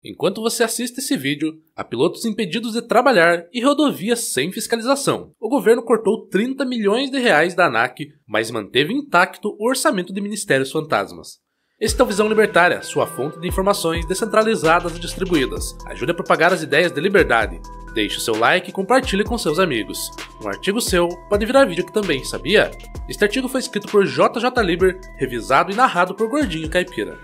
Enquanto você assiste esse vídeo, há pilotos impedidos de trabalhar e rodovias sem fiscalização. O governo cortou 30 milhões de reais da ANAC, mas manteve intacto o orçamento de ministérios fantasmas. Este é o Visão Libertária, sua fonte de informações descentralizadas e distribuídas. Ajude a propagar as ideias de liberdade. Deixe o seu like e compartilhe com seus amigos. Um artigo seu pode virar vídeo aqui também, sabia? Este artigo foi escrito por JJ Liber, revisado e narrado por Gordinho Caipira.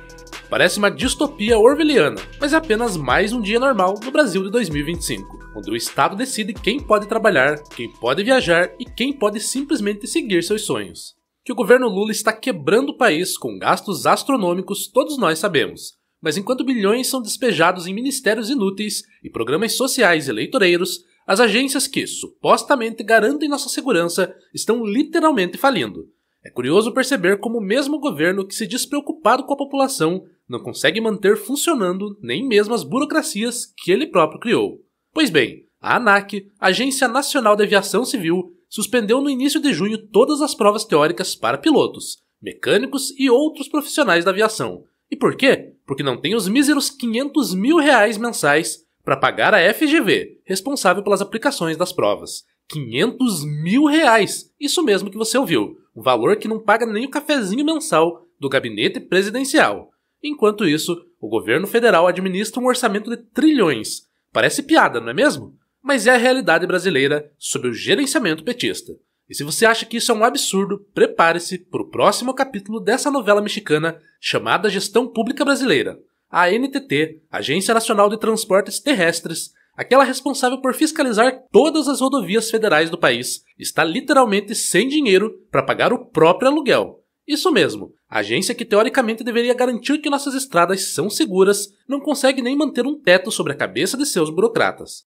Parece uma distopia orwelliana, mas é apenas mais um dia normal no Brasil de 2025, onde o Estado decide quem pode trabalhar, quem pode viajar e quem pode simplesmente seguir seus sonhos. Que o governo Lula está quebrando o país com gastos astronômicos, todos nós sabemos. Mas enquanto bilhões são despejados em ministérios inúteis e programas sociais eleitoreiros, as agências que supostamente garantem nossa segurança estão literalmente falindo. É curioso perceber como o mesmo governo que se diz preocupado com a população não consegue manter funcionando nem mesmo as burocracias que ele próprio criou. Pois bem, a ANAC, Agência Nacional de Aviação Civil, suspendeu no início de junho todas as provas teóricas para pilotos, mecânicos e outros profissionais da aviação. E por quê? Porque não tem os míseros 500 mil reais mensais para pagar a FGV, responsável pelas aplicações das provas. 500 mil reais! Isso mesmo que você ouviu, um valor que não paga nem o cafezinho mensal do gabinete presidencial. Enquanto isso, o governo federal administra um orçamento de trilhões. Parece piada, não é mesmo? Mas é a realidade brasileira sob o gerenciamento petista. E se você acha que isso é um absurdo, prepare-se para o próximo capítulo dessa novela mexicana chamada Gestão Pública Brasileira. A ANTT, Agência Nacional de Transportes Terrestres, aquela responsável por fiscalizar todas as rodovias federais do país, está literalmente sem dinheiro para pagar o próprio aluguel. Isso mesmo, a agência que teoricamente deveria garantir que nossas estradas são seguras, não consegue nem manter um teto sobre a cabeça de seus burocratas.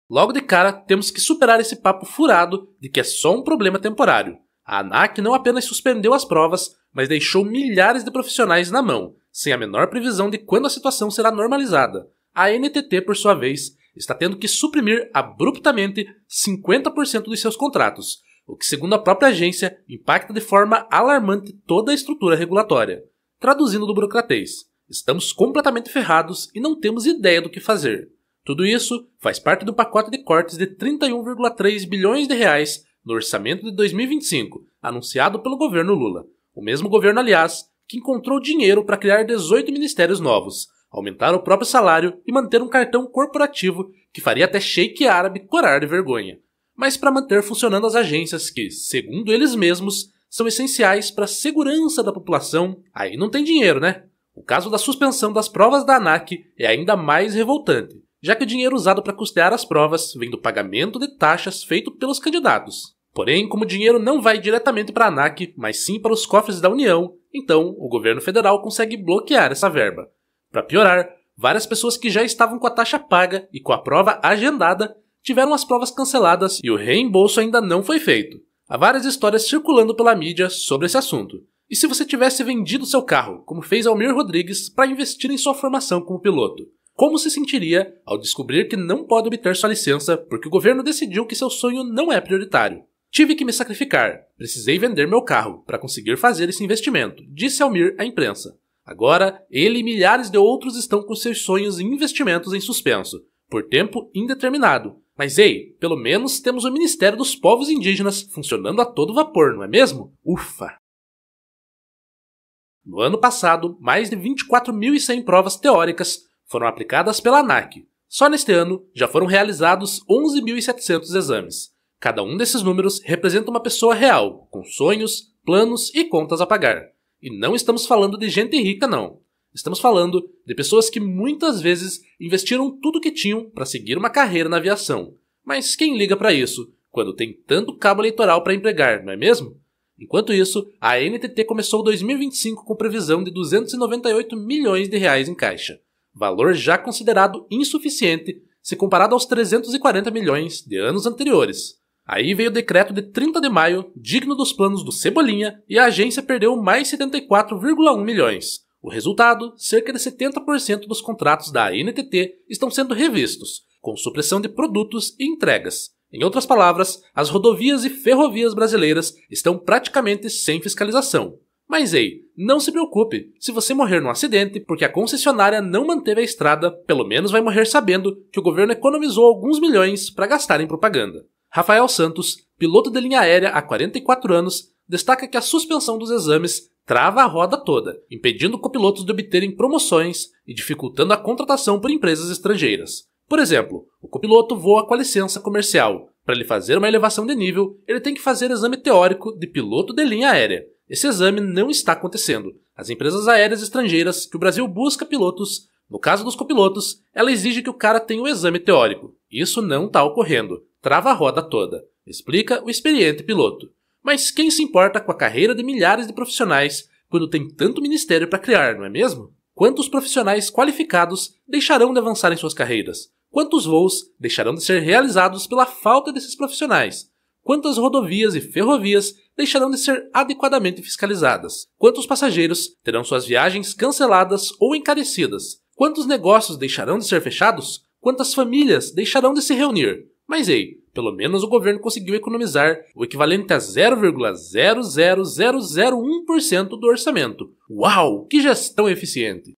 Logo de cara, temos que superar esse papo furado de que é só um problema temporário. A ANAC não apenas suspendeu as provas, mas deixou milhares de profissionais na mão, sem a menor previsão de quando a situação será normalizada. A ANTT, por sua vez, está tendo que suprimir abruptamente 50% dos seus contratos, o que, segundo a própria agência, impacta de forma alarmante toda a estrutura regulatória. Traduzindo do burocratês, estamos completamente ferrados e não temos ideia do que fazer. Tudo isso faz parte do pacote de cortes de 31,3 bilhões de reais no orçamento de 2025, anunciado pelo governo Lula. O mesmo governo, aliás, que encontrou dinheiro para criar 18 ministérios novos, aumentar o próprio salário e manter um cartão corporativo que faria até sheik árabe corar de vergonha. Mas para manter funcionando as agências que, segundo eles mesmos, são essenciais para a segurança da população, aí não tem dinheiro, né? O caso da suspensão das provas da ANAC é ainda mais revoltante, já que o dinheiro usado para custear as provas vem do pagamento de taxas feito pelos candidatos. Porém, como o dinheiro não vai diretamente para a ANAC, mas sim para os cofres da União, então o governo federal consegue bloquear essa verba. Para piorar, várias pessoas que já estavam com a taxa paga e com a prova agendada tiveram as provas canceladas e o reembolso ainda não foi feito. Há várias histórias circulando pela mídia sobre esse assunto. E se você tivesse vendido seu carro, como fez Almir Rodrigues, para investir em sua formação como piloto? Como se sentiria ao descobrir que não pode obter sua licença porque o governo decidiu que seu sonho não é prioritário? Tive que me sacrificar, precisei vender meu carro para conseguir fazer esse investimento, disse Almir à imprensa. Agora, ele e milhares de outros estão com seus sonhos e investimentos em suspenso, por tempo indeterminado. Mas ei, pelo menos temos o Ministério dos Povos Indígenas funcionando a todo vapor, não é mesmo? Ufa! No ano passado, mais de 24.100 provas teóricas foram aplicadas pela ANAC. Só neste ano, já foram realizados 11.700 exames. Cada um desses números representa uma pessoa real, com sonhos, planos e contas a pagar. E não estamos falando de gente rica, não. Estamos falando de pessoas que muitas vezes investiram tudo que tinham para seguir uma carreira na aviação. Mas quem liga para isso, quando tem tanto cabo eleitoral para empregar, não é mesmo? Enquanto isso, a ANTT começou 2025 com previsão de 298 milhões de reais em caixa. Valor já considerado insuficiente se comparado aos 340 milhões de anos anteriores. Aí veio o decreto de 30 de maio, digno dos planos do Cebolinha, e a agência perdeu mais 74,1 milhões. O resultado, cerca de 70% dos contratos da ANTT estão sendo revistos, com supressão de produtos e entregas. Em outras palavras, as rodovias e ferrovias brasileiras estão praticamente sem fiscalização. Mas ei, não se preocupe, se você morrer num acidente porque a concessionária não manteve a estrada, pelo menos vai morrer sabendo que o governo economizou alguns milhões para gastar em propaganda. Rafael Santos, piloto de linha aérea há 44 anos, destaca que a suspensão dos exames trava a roda toda, impedindo copilotos de obterem promoções e dificultando a contratação por empresas estrangeiras. Por exemplo, o copiloto voa com a licença comercial. Para ele fazer uma elevação de nível, ele tem que fazer exame teórico de piloto de linha aérea. Esse exame não está acontecendo. As empresas aéreas estrangeiras que o Brasil busca pilotos, no caso dos copilotos, ela exige que o cara tenha o exame teórico. Isso não está ocorrendo. Trava a roda toda, explica o experiente piloto. Mas quem se importa com a carreira de milhares de profissionais quando tem tanto ministério para criar, não é mesmo? Quantos profissionais qualificados deixarão de avançar em suas carreiras? Quantos voos deixarão de ser realizados pela falta desses profissionais? Quantas rodovias e ferrovias deixarão de ser adequadamente fiscalizadas? Quantos passageiros terão suas viagens canceladas ou encarecidas? Quantos negócios deixarão de ser fechados? Quantas famílias deixarão de se reunir? Mas ei, pelo menos o governo conseguiu economizar o equivalente a 0,00001% do orçamento. Uau, que gestão eficiente!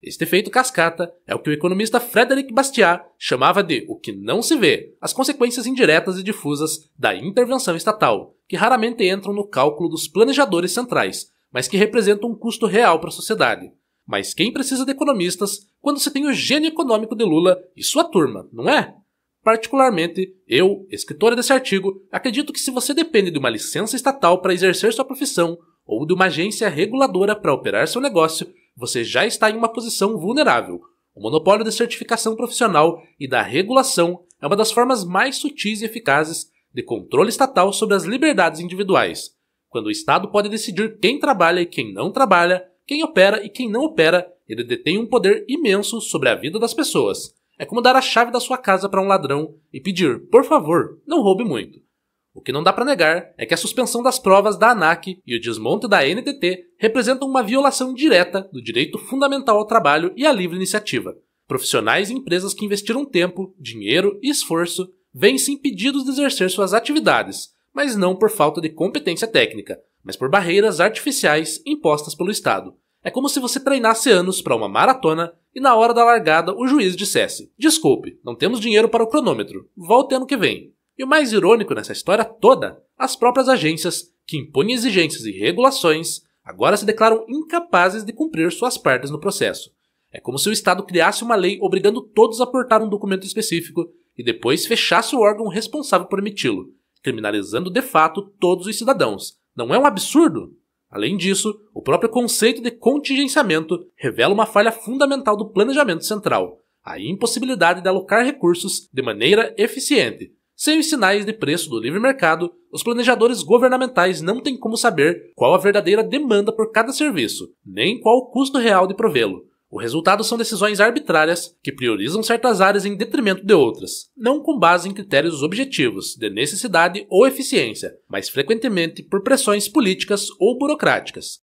Este efeito cascata é o que o economista Frederic Bastiat chamava de o que não se vê, as consequências indiretas e difusas da intervenção estatal, que raramente entram no cálculo dos planejadores centrais, mas que representam um custo real para a sociedade. Mas quem precisa de economistas quando se tem o gênio econômico de Lula e sua turma, não é? Particularmente, eu, escritora desse artigo, acredito que se você depende de uma licença estatal para exercer sua profissão ou de uma agência reguladora para operar seu negócio, você já está em uma posição vulnerável. O monopólio de certificação profissional e da regulação é uma das formas mais sutis e eficazes de controle estatal sobre as liberdades individuais. Quando o Estado pode decidir quem trabalha e quem não trabalha, quem opera e quem não opera, ele detém um poder imenso sobre a vida das pessoas. É como dar a chave da sua casa para um ladrão e pedir, por favor, não roube muito. O que não dá para negar é que a suspensão das provas da ANAC e o desmonte da NTT representam uma violação direta do direito fundamental ao trabalho e à livre iniciativa. Profissionais e empresas que investiram tempo, dinheiro e esforço vêm-se impedidos de exercer suas atividades, mas não por falta de competência técnica, mas por barreiras artificiais impostas pelo Estado. É como se você treinasse anos para uma maratona e na hora da largada o juiz dissesse: "Desculpe, não temos dinheiro para o cronômetro, volte ano que vem." E o mais irônico nessa história toda, as próprias agências, que impõem exigências e regulações, agora se declaram incapazes de cumprir suas partes no processo. É como se o Estado criasse uma lei obrigando todos a aportar um documento específico e depois fechasse o órgão responsável por emiti-lo, criminalizando de fato todos os cidadãos. Não é um absurdo? Além disso, o próprio conceito de contingenciamento revela uma falha fundamental do planejamento central, a impossibilidade de alocar recursos de maneira eficiente. Sem os sinais de preço do livre mercado, os planejadores governamentais não têm como saber qual a verdadeira demanda por cada serviço, nem qual o custo real de provê-lo. O resultado são decisões arbitrárias que priorizam certas áreas em detrimento de outras, não com base em critérios objetivos de necessidade ou eficiência, mas frequentemente por pressões políticas ou burocráticas.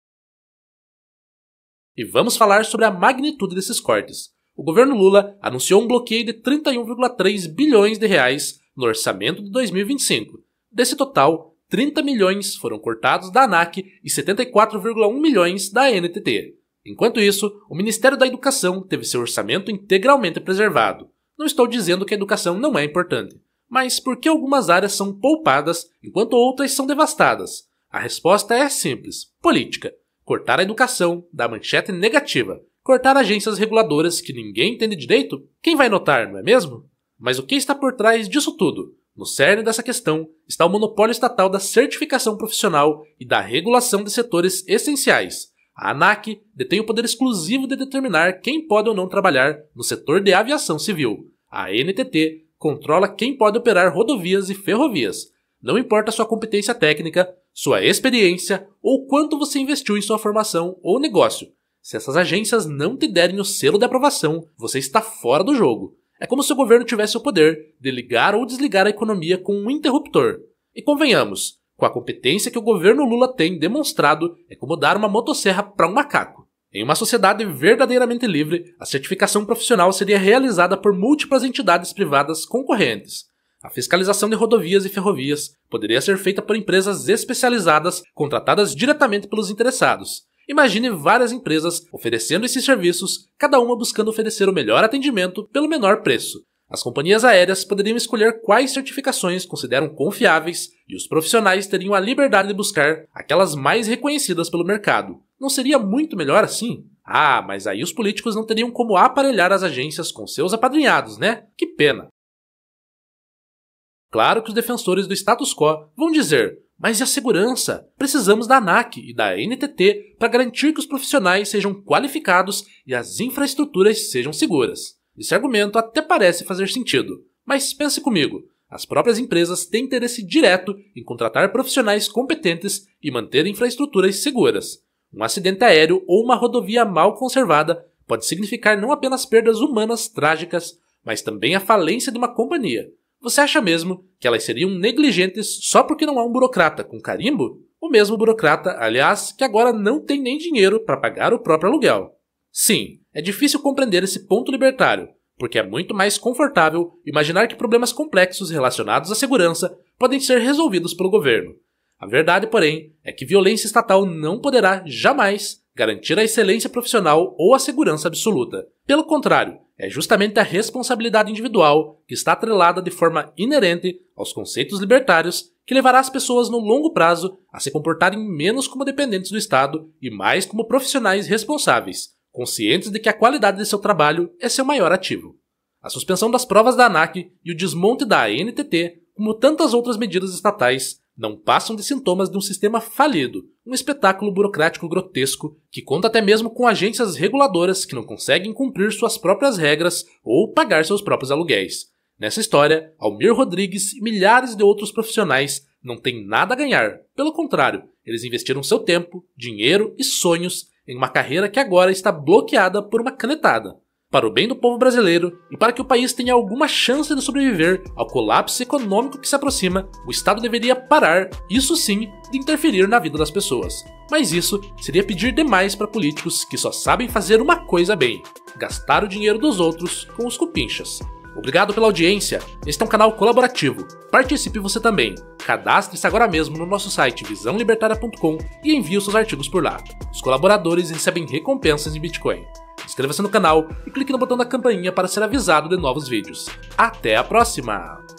E vamos falar sobre a magnitude desses cortes. O governo Lula anunciou um bloqueio de 31,3 bilhões de reais no orçamento de 2025. Desse total, 30 milhões foram cortados da ANAC e 74,1 milhões da NTT. Enquanto isso, o Ministério da Educação teve seu orçamento integralmente preservado. Não estou dizendo que a educação não é importante, mas por que algumas áreas são poupadas enquanto outras são devastadas? A resposta é simples: política. Cortar a educação dá manchete negativa. Cortar agências reguladoras que ninguém entende direito? Quem vai notar, não é mesmo? Mas o que está por trás disso tudo? No cerne dessa questão está o monopólio estatal da certificação profissional e da regulação de setores essenciais. A ANAC detém o poder exclusivo de determinar quem pode ou não trabalhar no setor de aviação civil. A NTT controla quem pode operar rodovias e ferrovias. Não importa sua competência técnica, sua experiência ou quanto você investiu em sua formação ou negócio. Se essas agências não te derem o selo de aprovação, você está fora do jogo. É como se o governo tivesse o poder de ligar ou desligar a economia com um interruptor. E convenhamos, com a competência que o governo Lula tem demonstrado, é como dar uma motosserra para um macaco. Em uma sociedade verdadeiramente livre, a certificação profissional seria realizada por múltiplas entidades privadas concorrentes. A fiscalização de rodovias e ferrovias poderia ser feita por empresas especializadas contratadas diretamente pelos interessados. Imagine várias empresas oferecendo esses serviços, cada uma buscando oferecer o melhor atendimento pelo menor preço. As companhias aéreas poderiam escolher quais certificações consideram confiáveis e os profissionais teriam a liberdade de buscar aquelas mais reconhecidas pelo mercado. Não seria muito melhor assim? Ah, mas aí os políticos não teriam como aparelhar as agências com seus apadrinhados, né? Que pena! Claro que os defensores do status quo vão dizer: mas e a segurança? Precisamos da ANAC e da NTT para garantir que os profissionais sejam qualificados e as infraestruturas sejam seguras. Esse argumento até parece fazer sentido, mas pense comigo, as próprias empresas têm interesse direto em contratar profissionais competentes e manter infraestruturas seguras. Um acidente aéreo ou uma rodovia mal conservada pode significar não apenas perdas humanas trágicas, mas também a falência de uma companhia. Você acha mesmo que elas seriam negligentes só porque não há um burocrata com carimbo? O mesmo burocrata, aliás, que agora não tem nem dinheiro para pagar o próprio aluguel. Sim, é difícil compreender esse ponto libertário, porque é muito mais confortável imaginar que problemas complexos relacionados à segurança podem ser resolvidos pelo governo. A verdade, porém, é que violência estatal não poderá, jamais, garantir a excelência profissional ou a segurança absoluta. Pelo contrário, é justamente a responsabilidade individual que está atrelada de forma inerente aos conceitos libertários que levará as pessoas no longo prazo a se comportarem menos como dependentes do Estado e mais como profissionais responsáveis, conscientes de que a qualidade de seu trabalho é seu maior ativo. A suspensão das provas da ANAC e o desmonte da NTT, como tantas outras medidas estatais, não passam de sintomas de um sistema falido, um espetáculo burocrático grotesco que conta até mesmo com agências reguladoras que não conseguem cumprir suas próprias regras ou pagar seus próprios aluguéis. Nessa história, Almir Rodrigues e milhares de outros profissionais não têm nada a ganhar. Pelo contrário, eles investiram seu tempo, dinheiro e sonhos em uma carreira que agora está bloqueada por uma canetada. Para o bem do povo brasileiro e para que o país tenha alguma chance de sobreviver ao colapso econômico que se aproxima, o Estado deveria parar, isso sim, de interferir na vida das pessoas. Mas isso seria pedir demais para políticos que só sabem fazer uma coisa bem: gastar o dinheiro dos outros com os cupinchas. Obrigado pela audiência, este é um canal colaborativo, participe você também. Cadastre-se agora mesmo no nosso site visãolibertaria.com e envie os seus artigos por lá. Os colaboradores recebem recompensas em Bitcoin. Inscreva-se no canal e clique no botão da campainha para ser avisado de novos vídeos. Até a próxima!